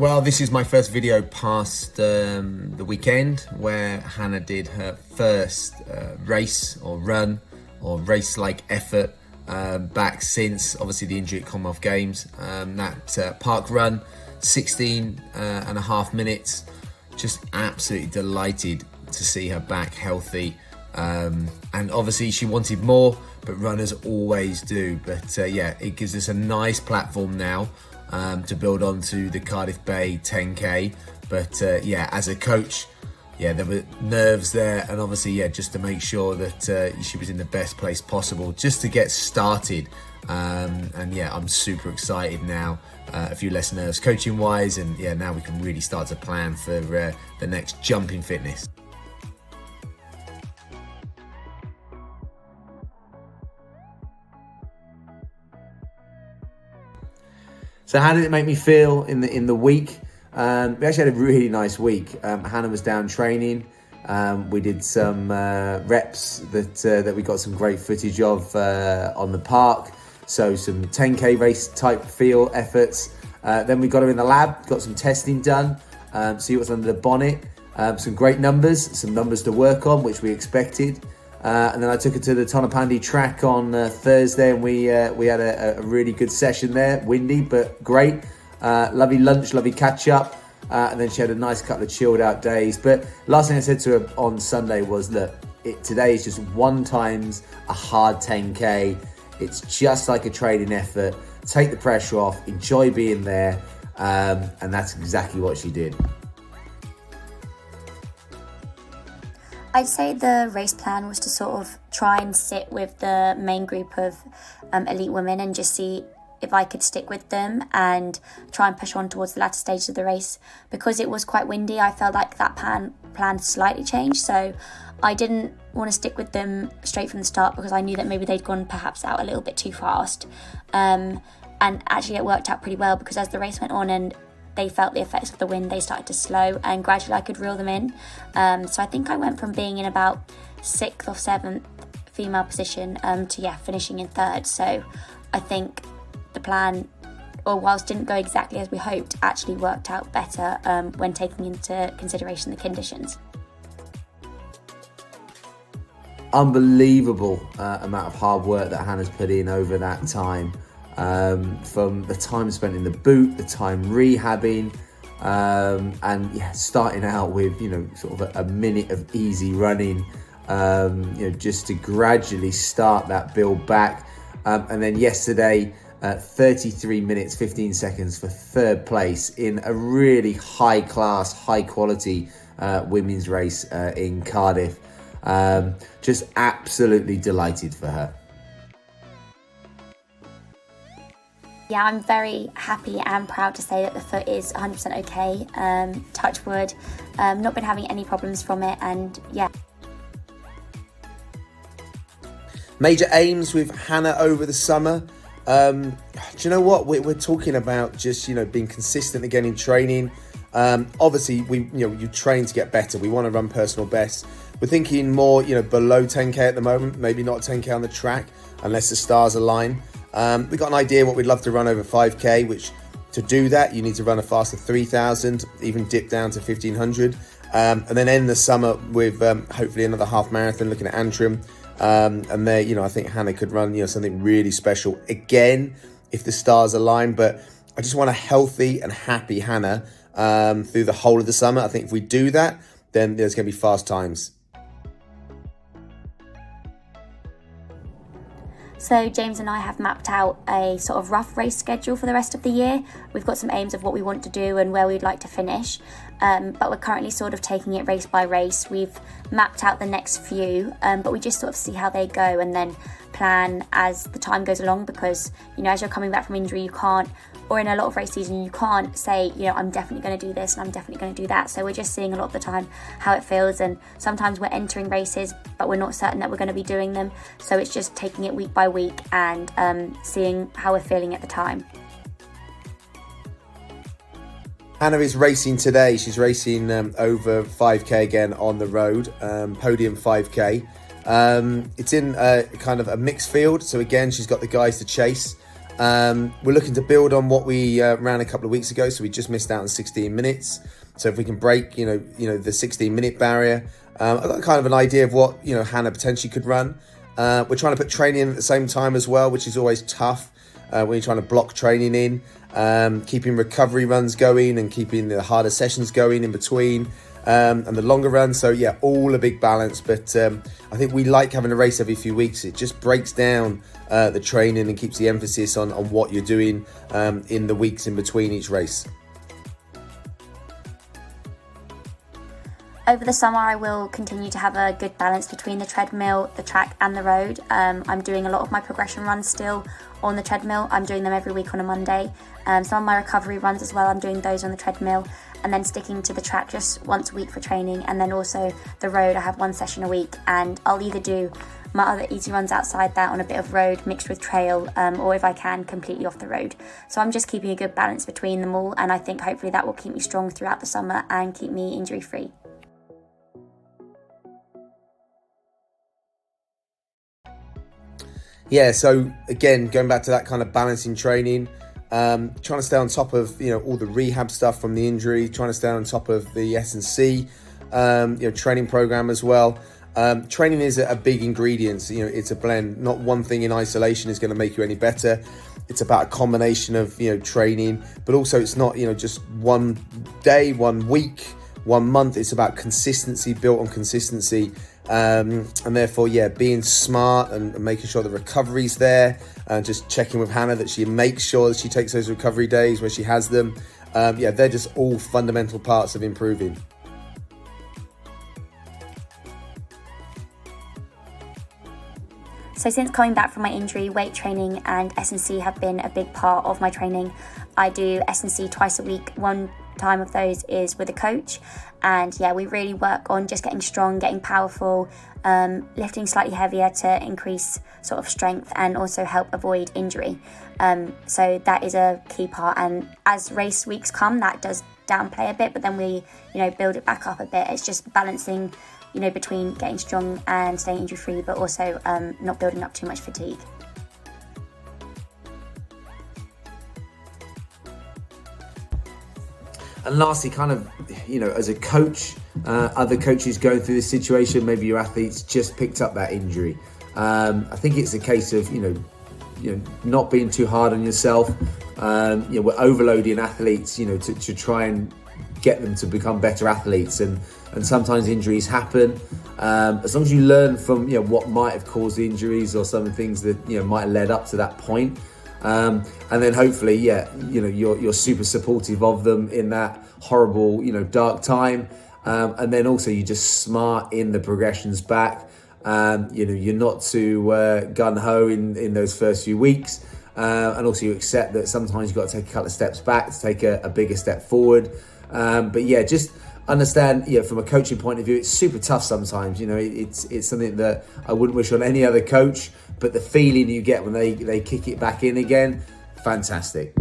Well, this is my first video past the weekend where Hannah did her first race or run or race-like effort back since obviously the injury at Commonwealth Games. That park run, 16 and a half minutes. Just absolutely delighted to see her back healthy. And obviously she wanted more, but runners always do. But yeah, it gives us a nice platform now to build on to the Cardiff Bay 10K. But yeah, as a coach, yeah, there were nerves there, and obviously, yeah, just to make sure that she was in the best place possible just to get started. And yeah, I'm super excited now. A few less nerves coaching wise, and yeah, now we can really start to plan for the next jump in fitness. So how did it make me feel in the week? We actually had a really nice week. Hannah was down training. We did some reps that we got some great footage of on the park. So some 10K race type feel efforts. Then we got her in the lab, got some testing done, see what's under the bonnet. Some great numbers, some numbers to work on, which we expected. And then I took her to the Tonopandi track on Thursday, and we had a really good session there. Windy, but great. Lovely lunch, lovely catch up. And then she had a nice couple of chilled out days. But last thing I said to her on Sunday was, look, today is just one times a hard 10K. It's just like a training effort. Take the pressure off, enjoy being there. And that's exactly what she did. I'd say the race plan was to sort of try and sit with the main group of elite women and just see if I could stick with them and try and push on towards the latter stages of the race. Because it was quite windy, I felt like that plan slightly changed. So I didn't want to stick with them straight from the start because I knew that maybe they'd gone perhaps out a little bit too fast. And actually it worked out pretty well because as the race went on and they felt the effects of the wind, they started to slow and gradually I could reel them in. So I think I went from being in about 6th or 7th female position to, yeah, finishing in 3rd. So I think the plan, or whilst didn't go exactly as we hoped, actually worked out better when taking into consideration the conditions. Unbelievable amount of hard work that Hannah's put in over that time. From the time spent in the boot, the time rehabbing, and yeah, starting out with, you know, sort of a minute of easy running, you know, just to gradually start that build back. And then yesterday, 33 minutes, 15 seconds for 3rd place in a really high class, high quality women's race in Cardiff. Just absolutely delighted for her. Yeah, I'm very happy and proud to say that the foot is 100% okay. Touch wood, not been having any problems from it, and yeah. Major aims with Hannah over the summer. Do you know what? We're talking about just, you know, being consistent again in training. Obviously, you train to get better. We want to run personal bests. We're thinking more, you know, below 10K at the moment, maybe not 10K on the track unless the stars align. We've got an idea what we'd love to run over 5K, which to do that, you need to run a faster 3,000, even dip down to 1,500. And then end the summer with hopefully another half marathon, looking at Antrim. And there, you know, I think Hannah could run, you know, something really special again if the stars align. But I just want a healthy and happy Hannah through the whole of the summer. I think if we do that, then there's going to be fast times. So James and I have mapped out a sort of rough race schedule for the rest of the year. We've got some aims of what we want to do and where we'd like to finish, but we're currently sort of taking it race by race. We've mapped out the next few, but we just sort of see how they go and then plan as the time goes along, because, you know, as you're coming back from injury, you can't, or in a lot of race season, you can't say, you know, I'm definitely going to do this and I'm definitely going to do that. So we're just seeing a lot of the time how it feels, and sometimes we're entering races but we're not certain that we're going to be doing them. So it's just taking it week by week and seeing how we're feeling at the time. Hannah is racing today. She's racing over 5K again on the road, podium 5K. It's in kind of a mixed field. So again, she's got the guys to chase. We're looking to build on what we ran a couple of weeks ago, so we just missed out on 16 minutes. So if we can break, the 16-minute barrier, I've got kind of an idea of what Hannah potentially could run. We're trying to put training in at the same time as well, which is always tough when you're trying to block training in, keeping recovery runs going and keeping the harder sessions going in between. And the longer runs. So yeah, all a big balance, but I think we like having a race every few weeks. It just breaks down the training and keeps the emphasis on what you're doing in the weeks in between each race. Over the summer, I will continue to have a good balance between the treadmill, the track and the road. I'm doing a lot of my progression runs still on the treadmill. I'm doing them every week on a Monday. Some of my recovery runs as well, I'm doing those on the treadmill, and then sticking to the track just once a week for training. And then also the road, I have one session a week, and I'll either do my other easy runs outside that on a bit of road mixed with trail, or if I can, completely off the road. So I'm just keeping a good balance between them all, and I think hopefully that will keep me strong throughout the summer and keep me injury free. Yeah, so again, going back to that kind of balancing training, trying to stay on top of all the rehab stuff from the injury, trying to stay on top of the S&C training program as well. Training is a big ingredient. It's a blend. Not one thing in isolation is going to make you any better. It's about a combination of training, but also it's not just one day, 1 week, 1 month. It's about consistency, built on consistency. And therefore, being smart and making sure the recovery's there, and just checking with Hannah that she makes sure that she takes those recovery days where she has them. They're just all fundamental parts of improving. So since coming back from my injury, weight training and S&C have been a big part of my training. I do S&C twice a week. One time of those is with a coach, and we really work on just getting strong, getting powerful, lifting slightly heavier to increase sort of strength and also help avoid injury. So that is a key part, and as race weeks come, that does downplay a bit, but then we build it back up a bit. It's just balancing between getting strong and staying injury free, but also not building up too much fatigue. And lastly, kind of, as a coach, other coaches going through this situation, maybe your athletes just picked up that injury. I think it's a case of, not being too hard on yourself. We're overloading athletes, to try and get them to become better athletes. And sometimes injuries happen. As long as you learn from, what might have caused the injuries or some of the things that, might have led up to that point. And then hopefully, you're super supportive of them in that horrible, dark time. And then also you're just smart in the progressions back. You're not too gung-ho in those first few weeks. And also you accept that sometimes you've got to take a couple of steps back to take a bigger step forward. Just understand, from a coaching point of view, it's super tough sometimes. It's something that I wouldn't wish on any other coach, but the feeling you get when they kick it back in again, fantastic.